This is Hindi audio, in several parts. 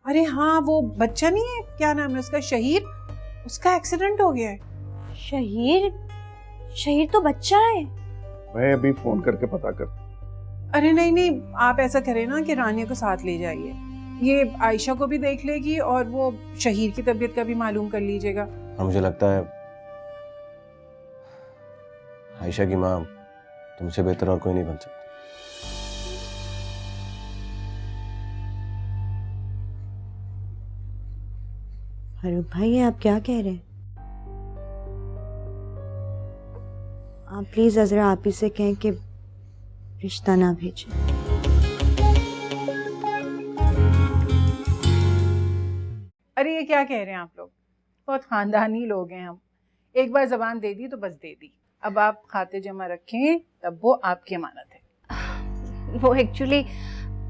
अरे हाँ, वो बच्चा नहीं है, क्या नाम है उसका, शहीर, उसका एक्सीडेंट हो गया है। शहीर? शहीर तो बच्चा है। मैं अभी फोन करके पता कर। अरे नहीं नहीं, आप ऐसा करें ना कि रानिया को साथ ले जाइए, ये आयशा को भी देख लेगी और वो शहीर की तबीयत का भी मालूम कर लीजिएगा। मुझे लगता है आयशा की माँ तुमसे बेहतर और कोई नहीं बन सकती। फारूक भाई, ये आप क्या कह रहे हैं? आप प्लीज अजरा आप ही से कहें कि रिश्ता ना भेजें। अरे ये क्या कह रहे हैं आप लोग, बहुत खानदानी लोग हैं हम, एक बार जबान दे दी तो बस दे दी। अब आप खाते जमा रखें, तब वो आपकी अमानत है। वो एक्चुअली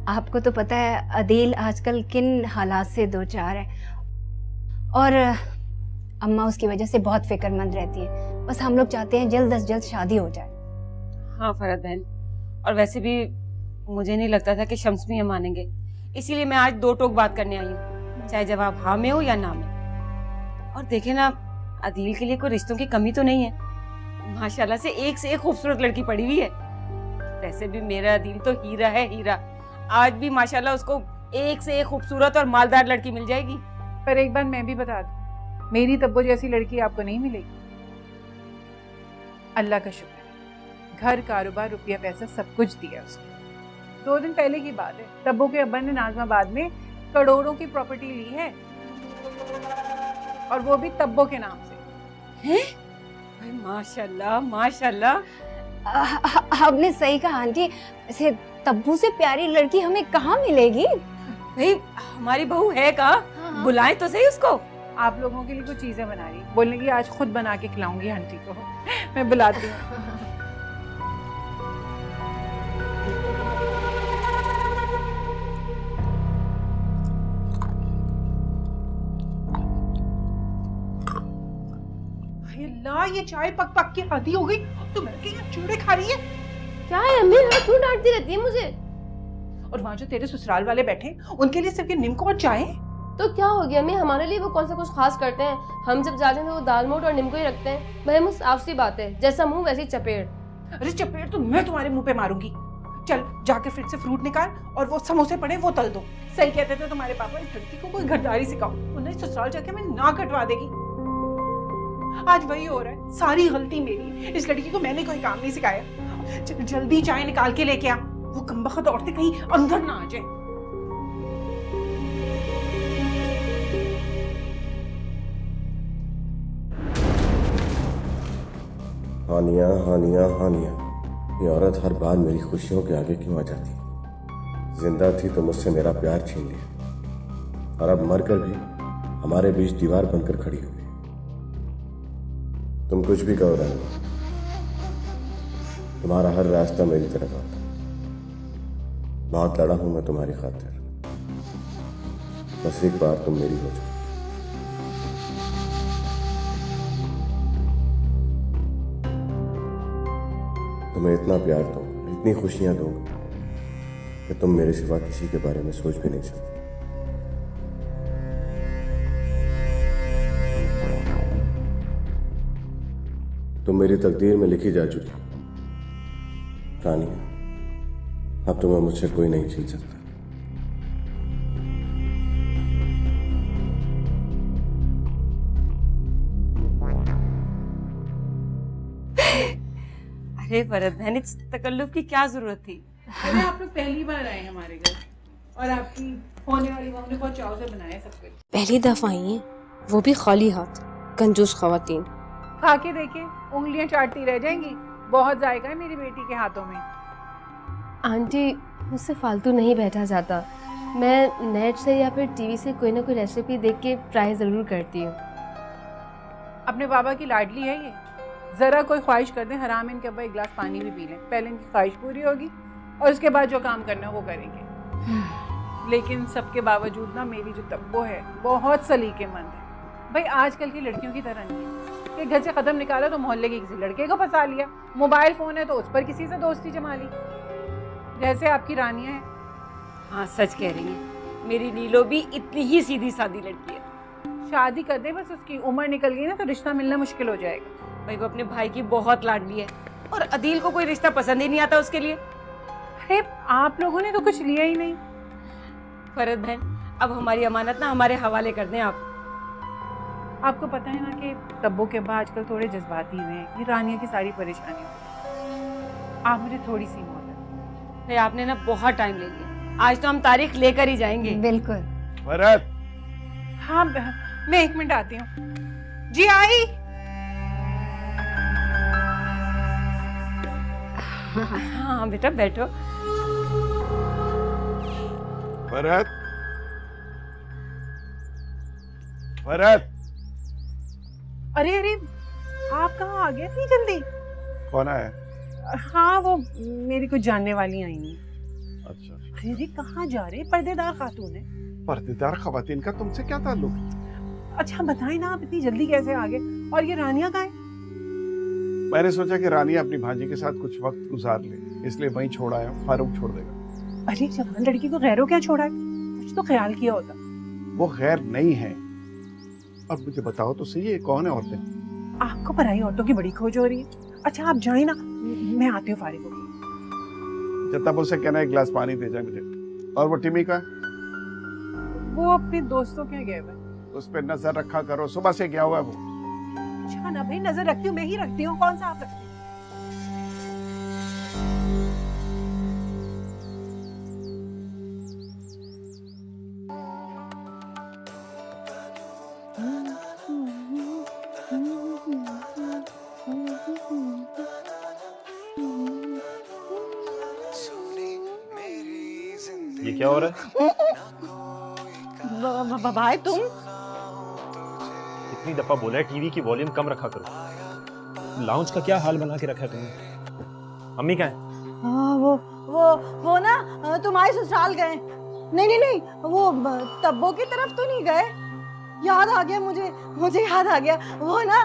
आपको तो पता है अदील आजकल किन हालात से दो चार है, और अम्मा उसकी वजह से बहुत फिक्रमंद रहती है। बस हम लोग चाहते हैं जल्द से जल्द शादी हो जाए। हाँ फरहत बहन, और वैसे भी मुझे नहीं लगता था कि शम्स भी हम मानेंगे, इसीलिए मैं आज दो टोक बात करने आई हूँ, चाहे जवाब हाँ में हो या ना में। और देखे ना, अदील के लिए कोई रिश्तों की कमी तो नहीं है, माशाल्लाह से एक खूबसूरत लड़की पड़ी हुई है। वैसे भी मेरा अदील तो हीरा है, हीरा। आज भी माशाल्लाह उसको एक से एक खूबसूरत और मालदार लड़की मिल जाएगी। पर एक बार मैं भी बता दूं, मेरी तब्बो जैसी लड़की आपको नहीं मिलेगी। अल्लाह का शुक्र है, घर, कारोबार, रुपया पैसा सब कुछ दिया उसने। 2 दिन पहले की बात है, तब्बो के अब्बा ने नाजमाबाद में करोड़ों की प्रॉपर्टी ली है, और वो भी तब्बो के नाम से। हैं? माशाल्लाह माशाल्लाह। आपने सही कहा आंटी। ऐसे तब्बू से प्यारी लड़की हमें कहाँ मिलेगी? भाई हमारी बहू है कहाँ? बुलाएं तो सही उसको। आप लोगों के लिए कुछ चीजें बना रही, बोलने की आज खुद बना के खिलाऊंगी आंटी को। मैं बुलाती हूँ। अल्लाह, ये चाय पक पक के आधी हो गई, तो मैं क्या चूड़े खा रही है? क्या है अम्मी, हर क्यों डांटती रहती है मुझे? और वहाँ जो तेरे ससुराल वाले बैठे, उनके लिए सिर्फ ये नीमको और चाय है? तो क्या हो गया अम्मी, हमारे लिए वो कौन सा कुछ खास करते हैं? हम जब जाते हैं वो दाल मोट और नीमको ही रखते हैं। भाई साफ सी बात है, जैसा मुंह वैसी चपेड़। अरे चपेड़ तो मैं तुम्हारे मुंह पे मारूंगी। चल जाके फ्रिज से फ्रूट निकाल और वो समोसे पड़े वो तल दो। सही कहते थे तुम्हारे पापा, इस लड़की को कोई घरदारी सिखाओ, उन्हें ससुराल जाके मैं नाक कटवा देगी। आज वही हो रहा है, सारी गलती मेरी। इस लड़की को मैंने कोई काम नहीं सिखाया। चल जल्दी चाय निकाल के लेके आ, वो कमबख्त औरतें कहीं अंदर ना आ जाए। हानिया हानिया हानिया, ये औरत हर बार मेरी खुशियों के आगे क्यों आ जाती? जिंदा थी तो मुझसे मेरा प्यार छीन लिया, और अब मरकर भी हमारे बीच दीवार बनकर खड़ी हो गई। तुम कुछ भी कहो रानी, तुम्हारा हर रास्ता मेरी तरफ आता। बहुत लड़ा हूं मैं तुम्हारी खातिर, बस एक बार तुम मेरी हो जाओ। तुम्हें इतना प्यार दूंगा, इतनी खुशियां दूंगा कि तुम मेरे सिवा किसी के बारे में सोच भी नहीं सकते। तुम मेरी तकदीर में लिखी जा चुकी हो रानिया, अब तुम्हें मुझसे कोई नहीं छीन सकता। अरे फरहत बहन, इस तकल्लुफ की क्या जरूरत थी? अरे आप लोग पहली बार आए हमारे घर, और आपकी होने वाली बहू ने बहुत चाव से बनाया सब कुछ। पहली दफा आई है, वो भी खाली हाथ। कंजूस खवातीन। खा के देखे, उंगलियां चाटती रह जाएंगी। बहुत जायका है मेरी बेटी के हाथों में। आंटी, मुझसे फालतू नहीं बैठा जाता। मैं नेट से या फिर टीवी से कोई ना कोई रेसिपी देख के ट्राई ज़रूर करती हूँ। अपने बाबा की लाडली है ये, ज़रा कोई ख्वाहिश कर दें, हराम इनके अब्बा एक गिलास पानी भी पी लें, पहले इनकी ख्वाहिश पूरी होगी और उसके बाद जो काम करना है वो करेंगे। लेकिन सबके बावजूद ना मेरी जो तब्बो है बहुत सलीकेमंद है। भाई आजकल की लड़कियों की तरह नहीं है कि घर से कदम निकाला तो मोहल्ले के किसी लड़के को फंसा लिया, मोबाइल फ़ोन है तो उस पर किसी से दोस्ती जमा ली, जैसे आपकी रानियाँ हैं। हाँ सच कह रही है, मेरी नीलो भी इतनी ही सीधी सादी लड़की है। शादी कर दे बस, उसकी उम्र निकल गई ना तो रिश्ता मिलना मुश्किल हो जाएगा। भाई वो अपने भाई की बहुत लाडली है और अदील को कोई रिश्ता पसंद ही नहीं आता उसके लिए। अरे आप लोगों ने तो कुछ लिया ही नहीं। फरहत बहन, अब हमारी अमानत ना हमारे हवाले कर दें आप। आपको पता है ना कि तब्बो के अब्बा आजकल थोड़े जज्बाती हुए हैं, ये रानिया की सारी परेशानी हो। आप मुझे थोड़ी सी मोहलत। भाई आपने ना बहुत टाइम ले लिया, आज तो हम तारीख लेकर ही जाएंगे। बिल्कुल। फरहत, हाँ मैं 1 मिनट आती हूँ। जी आई। हाँ बेटा बैठो। फरहत, फरहत। अरे अरे आप कहाँ आ गए इतनी जल्दी? कौन आया? हाँ वो मेरी कुछ जानने वाली आई नहीं। अच्छा, अरे अरे कहाँ जा रहे? पर्देदार खातून है। पर्देदार खवातीन का तुमसे क्या ताल्लुक? अच्छा बताएं ना, आप इतनी जल्दी कैसे आ गए? और ये रानिया कहाँ है? मैंने सोचा कि रानिया अपनी भांजी के साथ कुछ वक्त गुजार ले, इसलिए वहीं छोड़ आया हूं। फारूक छोड़ देगा। अरे जवान लड़की को गैरों क्या छोड़ा है? कुछ तो ख्याल किया होता। वो गैर नहीं है। अब मुझे बताओ तो सही, ये कौन है औरतें? आपको पराई औरतों की बड़ी खोज हो रही है। अच्छा आप जाए ना, मैं आती हूँ फारिग होकर। जब तक उसे कहना एक गिलास पानी दे जाए मुझे। और वो टिमी का? वो अपने दोस्तों के गए हुए। उस पर नजर रखा करो, सुबह से गया हुआ है वो। अच्छा ना भाई, नजर रखती हूँ, मैं ही रखती हूँ, कौन सा आप रखती हैं? ये क्या हो रहा है? भाई तुम इतनी दफा बोला है टीवी की वॉल्यूम कम रखा करो। लाउंज का क्या हाल बना के रखा है तुमने? अम्मी कहाँ है? हाँ, वो ना तुम्हारे ससुराल गए। नहीं वो तब्बो की तरफ तो नहीं गए। याद आ गया मुझे याद आ गया। वो ना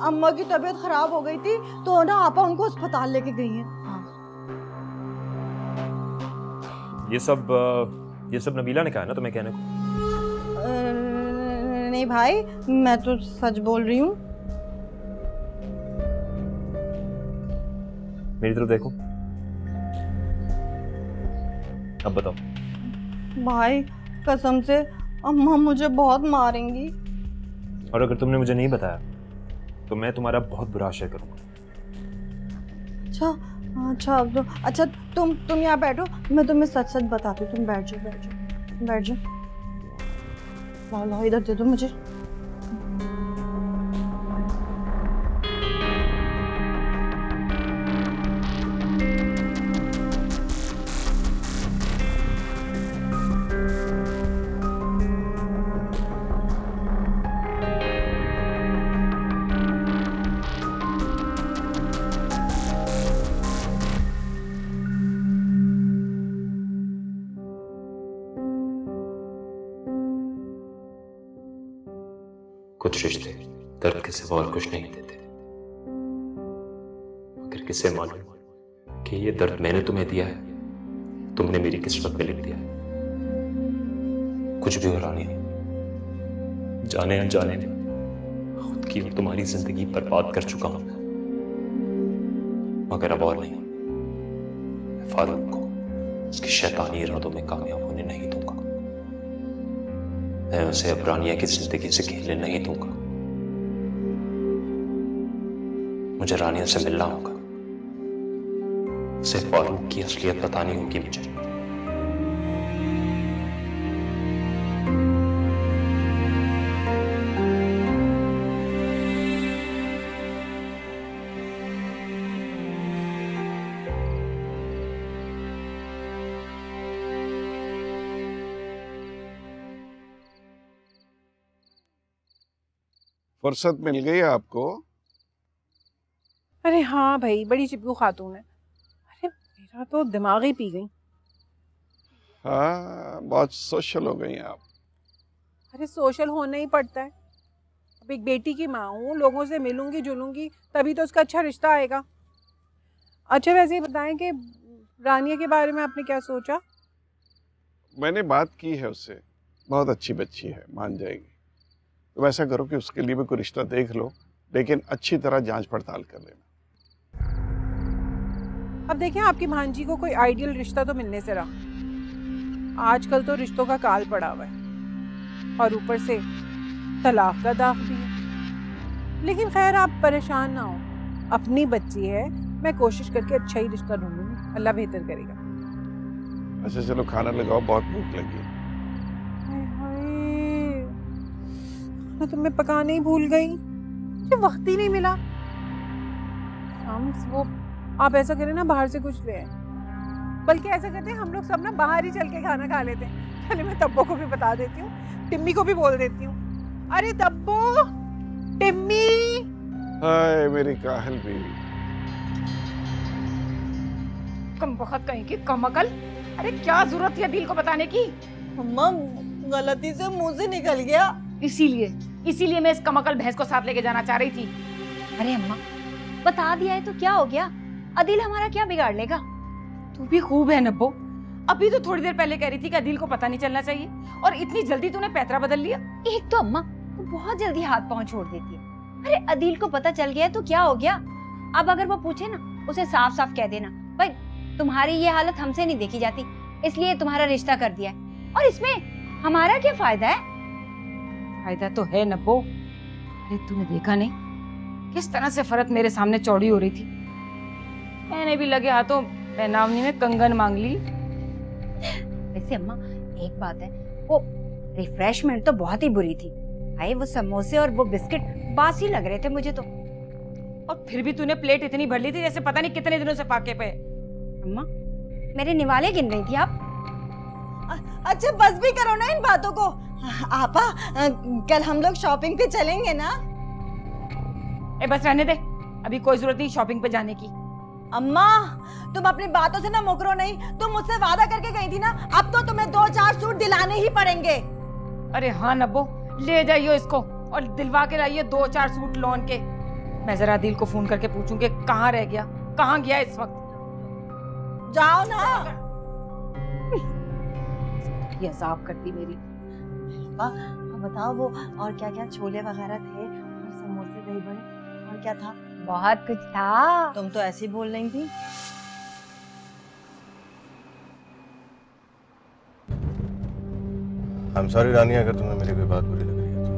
अम्मा की तबीयत खराब हो गई थी तो ना आपा उनको अस्पताल लेके गई हैं। हाँ। ये सब नबीला ने कहा ना तुम्हें कहने को? नहीं भाई, मैं तो सच बोल रही हूँ। मेरी तरफ देखो। अब बताओ। भाई कसम से अम्मा मुझे बहुत मारेंगी। और अगर तुमने मुझे नहीं बताया तो मैं तुम्हारा बहुत बुरा आशय करूंगा। अच्छा तुम यहाँ बैठो, मैं तुम्हें सच बताती हूँ। तुम बैठ जाओ। लाओ इधर दे दो मुझे। कुछ रिश्ते दर्द के सिवा और कुछ नहीं देते। अगर किसे मालूम कि ये दर्द मैंने तुम्हें दिया है, तुमने मेरी किस्मत में लिख दिया है। कुछ भी हो रानी, जाने अनजाने खुद की और तुम्हारी जिंदगी बर्बाद कर चुका हूं, मगर अब और नहीं। मैं फारूक को उसके शैतानी इरादों में कामयाब होने नहीं दूंगा। मैं उसे अब रानिया की जिंदगी से खेलने नहीं दूंगा। मुझे रानिया से मिलना होगा, उसे फारूक की असलियत बतानी होगी मुझे। फुर्सत मिल गई आपको? अरे हाँ भाई, बड़ी चिपकू खातून है। अरे मेरा तो दिमाग ही पी गई। हाँ, बहुत सोशल हो गई आप। अरे सोशल होना ही पड़ता है। अब एक बेटी की माँ हूँ, लोगों से मिलूंगी जुलूंगी तभी तो उसका अच्छा रिश्ता आएगा। अच्छा वैसे ही बताएं कि रानिया के बारे में आपने क्या सोचा? मैंने बात की है उससे, बहुत अच्छी बच्ची है, मान जाएगी। तो ऐसा करो कि उसके लिए भी कोई रिश्ता देख लो, लेकिन अच्छी तरह जांच पड़ताल कर लेना। अब देखिए, आपकी भांजी को कोई आइडियल रिश्ता तो मिलने से रहा। आजकल तो रिश्तों का काल पड़ा हुआ है और ऊपर से तलाक का दाग भी है। लेकिन खैर, आप परेशान ना हो, अपनी बच्ची है, मैं कोशिश करके अच्छा ही रिश्ता ढूंढूंगी, अल्लाह बेहतर करेगा। अच्छा चलो खाना लगाओ, बहुत भूख लगी है। हाय हाय, मैं तुम्हें पकाने ही भूल गई, मुझे वक्त ही नहीं मिला। वो आप ऐसा करें ना, बाहर से कुछ ले आए, बल्कि ऐसा करते हैं हम लोग सब ना बाहर ही चल के खाना खा लेते हैं। चलिए मैं तब्बो को भी बता देती हूँ, टिम्मी को भी बोल देती हूँ। अरे तब्बो, टिम्मी। हाय मेरी काहल बीवी। कम वक्त कहीं की कम अकल। अरे क्या जरूरत है दिल को बताने की? अम्मा गलती से मुंह से निकल गया। इसीलिए मैं इस कमअकल भैंस को साथ लेके जाना चाह रही थी। अरे अम्मा, बता दिया है तो क्या हो गया? अदिल हमारा क्या बिगाड़ लेगा? तू भी खूब है नब्बो, अभी तो थोड़ी देर पहले कह रही थी कि अदिल को पता नहीं चलना चाहिए, और इतनी जल्दी तूने पैतरा बदल लिया। एक तो अम्मा वो बहुत जल्दी हाथ पांव छोड़ देती है। अरे अदिल को पता चल गया तो क्या हो गया? अब अगर वो पूछे ना, उसे साफ साफ कह देना, भाई तुम्हारी ये हालत हमसे नहीं देखी जाती, इसलिए तुम्हारा रिश्ता कर दिया है। और इसमें हमारा क्या फायदा है? फायदा तो है नब्बो। अरे तूने देखा नहीं किस तरह से फरत मेरे सामने चौड़ी हो रही थी? मैंने भी लगे हाथों पहनावनी में कंगन मांग ली। वैसे अम्मा एक बात है, वो रिफ्रेशमेंट तो बहुत ही बुरी थी। भाई वो समोसे और वो बिस्किट बासी लग रहे थे मुझे तो। और फिर भी तूने प्लेट इतनी भर ली थी जैसे पता नहीं कितने दिनों से फाके पे। अम्मा मेरे निवाले गिन रही थी आप? अच्छा बस भी करो ना इन बातों को। आपा कल हम लोग शॉपिंग पे चलेंगे ना? ए बस रहने दे, अभी कोई जरूरत नहीं शॉपिंग पे जाने की। अम्मा तुम अपनी बातों से ना मुकरो नहीं, तुम मुझसे वादा करके गई थी ना, अब तो तुम्हें 2-4 सूट दिलाने ही पड़ेंगे। अरे हाँ नब्बो, ले जाइयो इसको और दिलवा के लाइए 2-4 सूट लॉन के। मैं जरा दिल को फोन करके पूछूं कि कहाँ रह गया, कहाँ गया इस वक्त। जाओ ना। ये अजाब करती मेरी। बताओ वो और क्या क्या छोले वगैरह थे, और समोसे दही बड़े, और क्या था? बहुत कुछ था। तुम तो ऐसे ही बोल रही थी। I'm sorry रानी, अगर तुम्हें मेरी कोई बात बुरी लग रही है तो।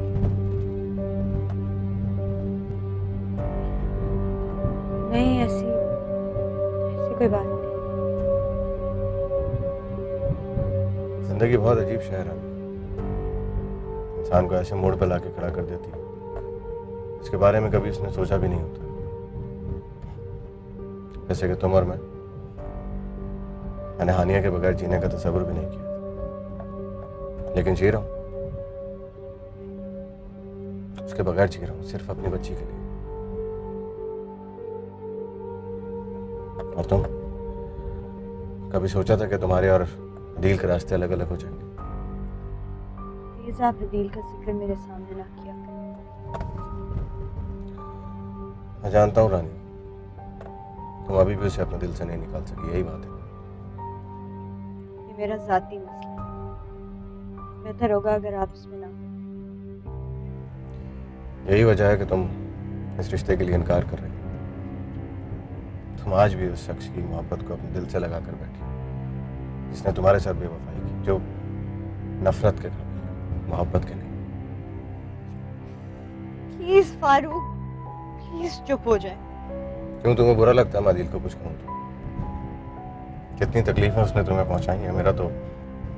नहीं, ऐसी कोई बात नहीं। जिंदगी बहुत अजीब शहर है रानी, इंसान को ऐसे मोड़ पे लाके खड़ा कर देती है, इसके बारे में कभी उसने सोचा भी नहीं होता। जैसे कि तुम और मैंने हानिया के बगैर जीने का तस्वीर भी नहीं किया, लेकिन जी रहा हूं, उसके बगैर जी रहा हूं, सिर्फ अपनी बच्ची के लिए। और तुम कभी सोचा था कि तुम्हारे और अदील के रास्ते अलग अलग हो जाएंगे? प्लीज आप अदील का जिक्र मेरे सामने ना किया करें। मैं जानता हूँ रानी, तुम अभी भी उसे अपने दिल से नहीं निकाल सकी, यही बात है। ये मेरा जाती मसला है, बेहतर होगा अगर आप इसमें ना। यही वजह है कि तुम इस रिश्ते के लिए इनकार कर रही हो। तुम आज भी उस शख्स की मोहब्बत को अपने दिल से लगा कर बैठी हो, जिसने तुम्हारे साथ बेवफाई की, जो नफरत के काबिल है, मोहब्बत के नहीं। प्लीज फारूक, प्लीज चुप हो जाए। क्यों, तुम्हें बुरा लगता है मैं अदील को कुछ कहूँ तो? कितनी तकलीफें उसने तुम्हें पहुंचाई हैं, मेरा तो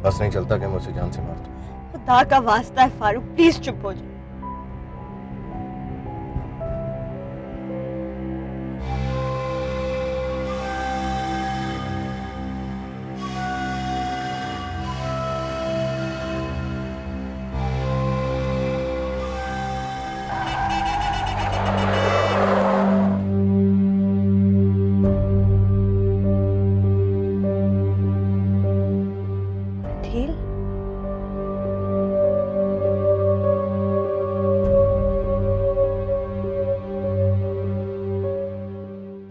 बस नहीं चलता कि मैं उसे जान से मार दूं। खुदा का वास्ता है फारूक, प्लीज चुप हो जाए। अदील,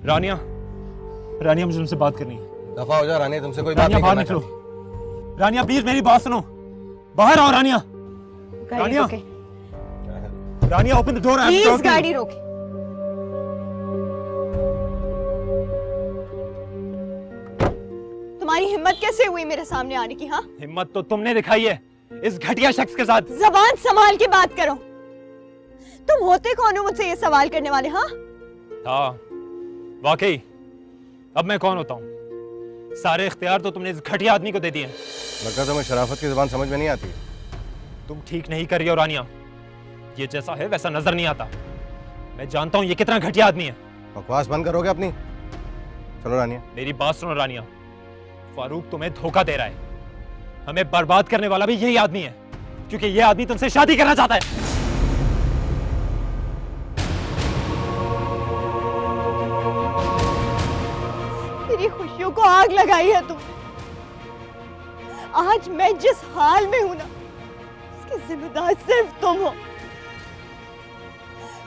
रानिया, मुझे तुमसे बात करनी है। दफा हो जा रानी, तुमसे कोई बात रानिया नहीं बाहर करना निकलो। चाहती। रानिया प्लीज मेरी बात सुनो, बाहर आओ रानिया। गाड़ी रानिया। रोके, रानिया ओपन द डोर। प्लीज गाड़ी रोके। तुम्हारी हिम्मत कैसे हुई मेरे सामने आने की? हाँ, हिम्मत तो तुमने दिखाई है इस घटिया शख्स के साथ। जबान संभाल के बात करो। तुम होते कौन हो मुझसे ये सवाल करने वाले? हाँ, हाँ वाकई, अब मैं कौन होता हूँ? सारे इख्तियार तो तुमने इस घटिया आदमी को दे दिए। लगता है तुम्हें शराफत की जुबान समझ में नहीं आती। तुम ठीक नहीं कर रही हो रानिया, ये जैसा है वैसा नजर नहीं आता। मैं जानता हूँ ये कितना घटिया आदमी है। बकवास बंद करोगे अपनी? चलो रानिया। मेरी बात सुनो रानिया, फारूक तुम्हें धोखा दे रहा है। हमें बर्बाद करने वाला भी यही आदमी है, क्योंकि ये आदमी तुमसे शादी करना चाहता है। मेरी खुशियों को आग लगाई है तुम। आज मैं जिस हाल में हूं ना, उसकी जिम्मेदार सिर्फ तुम हो।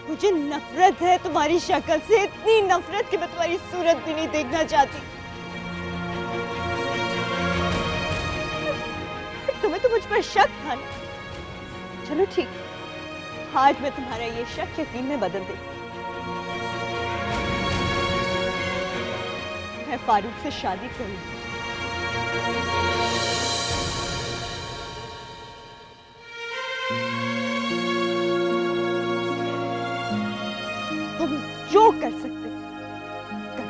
मुझे नफरत है तुम्हारी शक्ल से, इतनी नफरत कि मैं तुम्हारी सूरत भी नहीं देखना चाहती। तुम्हें तो मुझ पर शक था ना? चलो ठीक, आज मैं तुम्हारा ये शक यकीन में बदल देती। मैं फारूक से शादी करूंगी। तुम जो कर सकते हो, कर।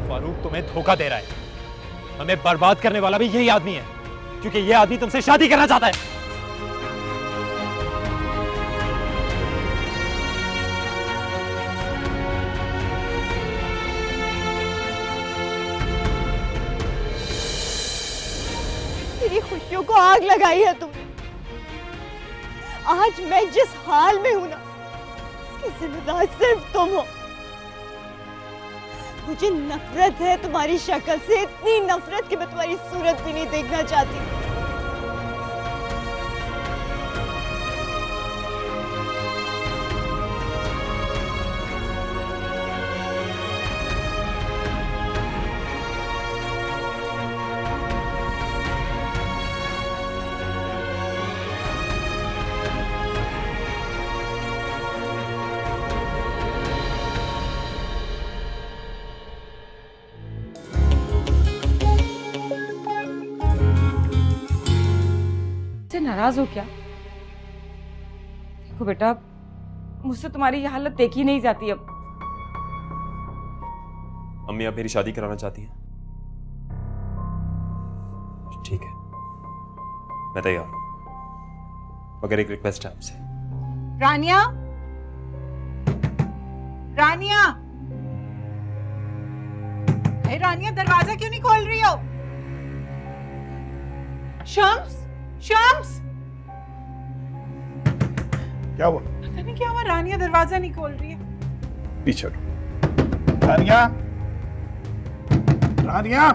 फारूक तुम्हें धोखा दे रहा है। हमें बर्बाद करने वाला भी यही आदमी है, क्योंकि ये आदमी तुमसे शादी करना चाहता है। मेरी खुशियों को आग लगाई है तुम। आज मैं जिस हाल में हूं ना, उसकी जिम्मेदार सिर्फ तुम हो। मुझे नफरत है तुम्हारी शक्ल से, इतनी नफरत कि मैं तुम्हारी सूरत भी नहीं देखना चाहती। नाराज हो क्या? देखो बेटा, मुझसे तुम्हारी ये हालत देखी नहीं जाती। अब अम्मी आप मेरी शादी कराना चाहती हैं? ठीक है, मैं तैयार हूं, मगर एक रिक्वेस्ट है आपसे। रानिया, रानिया, हे रानिया, दरवाजा क्यों नहीं खोल रही हो? शम्स, शम्स, क्या हुआ? पता नहीं क्या हुआ, रानिया दरवाजा नहीं खोल रही है। पीछे रानिया, रानिया।